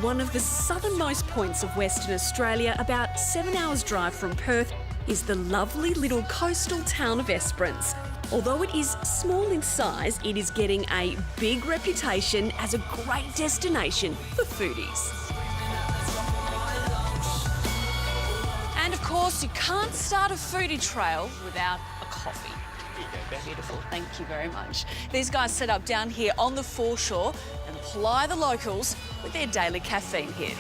one of the southernmost points of Western Australia, about 7 hours' drive from Perth, is the lovely little coastal town of Esperance. Although it is small in size, it is getting a big reputation as a great destination for foodies. And of course, you can't start a foodie trail without a coffee. Beautiful, thank you very much. These guys set up down here on the foreshore and ply the locals with their daily caffeine hit.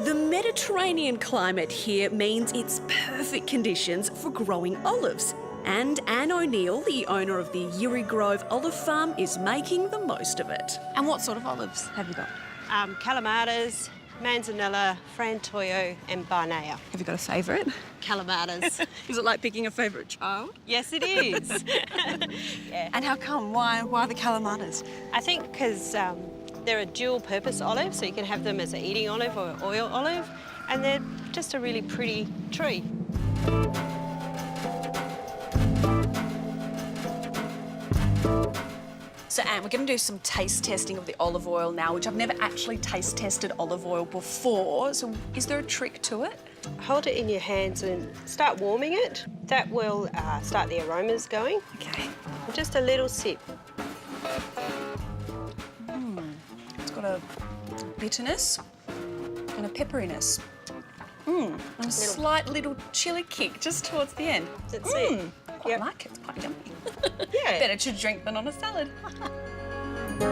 The Mediterranean climate here means it's perfect conditions for growing olives. And Anne O'Neill, the owner of the Yiri Grove Olive Farm, is making the most of it. And what sort of olives have you got? Calamatas, Manzanilla, Frantoio and Barnea. Have you got a favourite? Calamatas. Is it like picking a favourite child? Yes, it is. Yeah. And how come? Why the calamatas? I think because they're a dual-purpose olive, so you can have them as an eating olive or oil olive, and they're just a really pretty tree. So, Anne, we're going to do some taste testing of the olive oil now, which I've never actually taste tested olive oil before. So is there a trick to it? Hold it in your hands and start warming it. That will start the aromas going. Okay. Just a little sip. It's got a bitterness and a pepperiness. And a slight little chilli kick just towards the end. That's it. I like it. It's quite yummy. Yeah. Better to drink than on a salad.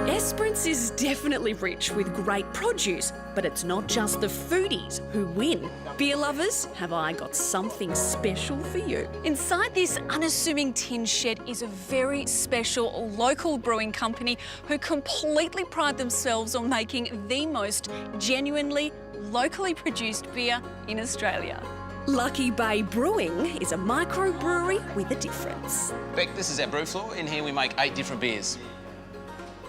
Esperance is definitely rich with great produce, but it's not just the foodies who win. Beer lovers, have I got something special for you? Inside this unassuming tin shed is a very special local brewing company who completely pride themselves on making the most genuinely locally produced beer in Australia. Lucky Bay Brewing is a microbrewery with a difference. Beck, this is our brew floor. In here we make 8 different beers.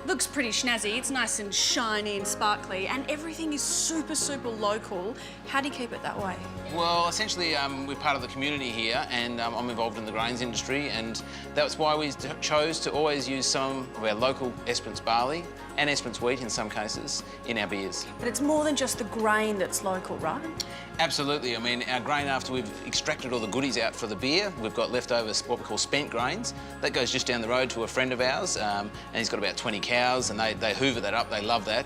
Looks pretty snazzy. It's nice and shiny and sparkly, and everything is super, super local. How do you keep it that way? Well, essentially, we're part of the community here, and I'm involved in the grains industry, and that's why we chose to always use some of our local Esperance barley and Esperance wheat in some cases in our beers. But it's more than just the grain that's local, right? Absolutely. I mean, our grain, after we've extracted all the goodies out for the beer, we've got leftover what we call spent grains. That goes just down the road to a friend of ours, and he's got about 20 cows, and they hoover that up. They love that.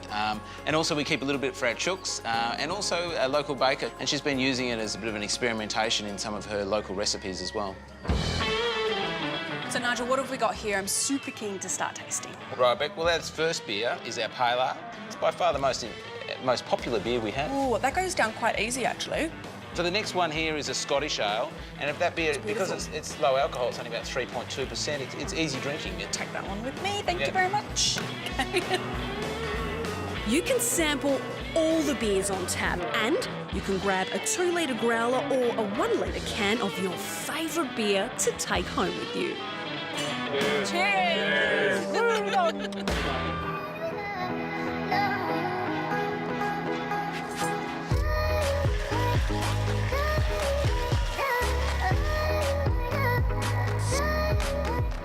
And also we keep a little bit for our chooks, and also a local baker, and she's been using it as a bit of an experimentation in some of her local recipes as well. So, Nigel, what have we got here? I'm super keen to start tasting. Right, Beck. Well, our first beer is our Pale Ale. It's by far the most popular beer we have. Oh, that goes down quite easy, actually. So the next one here is a Scottish ale, and if that beer, because it's low alcohol, it's only about 3.2%, it's easy drinking. Take that one with me, thank you very much. You can sample all the beers on tap, and you can grab a 2-litre growler or a 1-litre can of your favourite beer to take home with you. Cheers!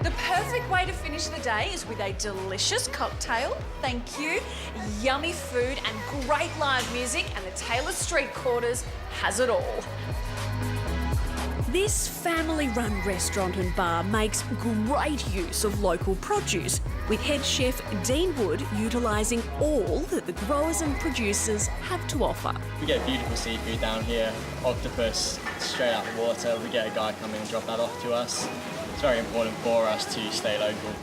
The perfect way to finish the day is with a delicious cocktail, thank you, yummy food and great live music, and the Taylor Street Quarters has it all. This family-run restaurant and bar makes great use of local produce, with head chef Dean Wood utilising all that the growers and producers have to offer. We get beautiful seafood down here, octopus straight out the water. We get a guy come in and drop that off to us. It's very important for us to stay local.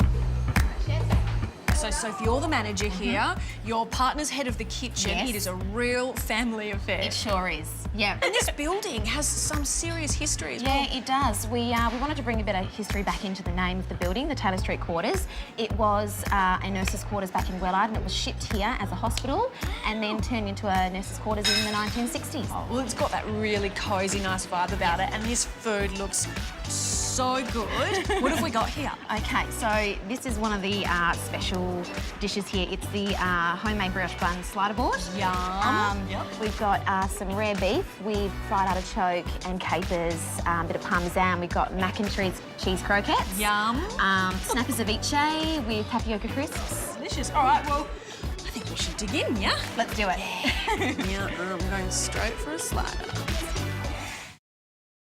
So, Sophie, you're the manager here. Your partner's head of the kitchen. Yes. It is a real family affair. It sure is, yeah. And this building has some serious history as well. Yeah, it does. We wanted to bring a bit of history back into the name of the building, the Taylor Street Quarters. It was a nurses' quarters back in Wellard, and it was shipped here as a hospital and then turned into a nurses' quarters in the 1960s. Oh, well, it's got that really cosy, nice vibe about it, and this food looks so so good. What have we got here? Okay, so this is one of the special dishes here. It's the homemade brioche bun slider board. Yum. We've got some rare beef with fried artichoke and capers, a bit of parmesan. We've got mac and cheese croquettes. Yum. Snapper ceviche with tapioca crisps. Delicious. All right, well, I think we should dig in, yeah? Let's do it. Yeah, I'm going straight for a slider.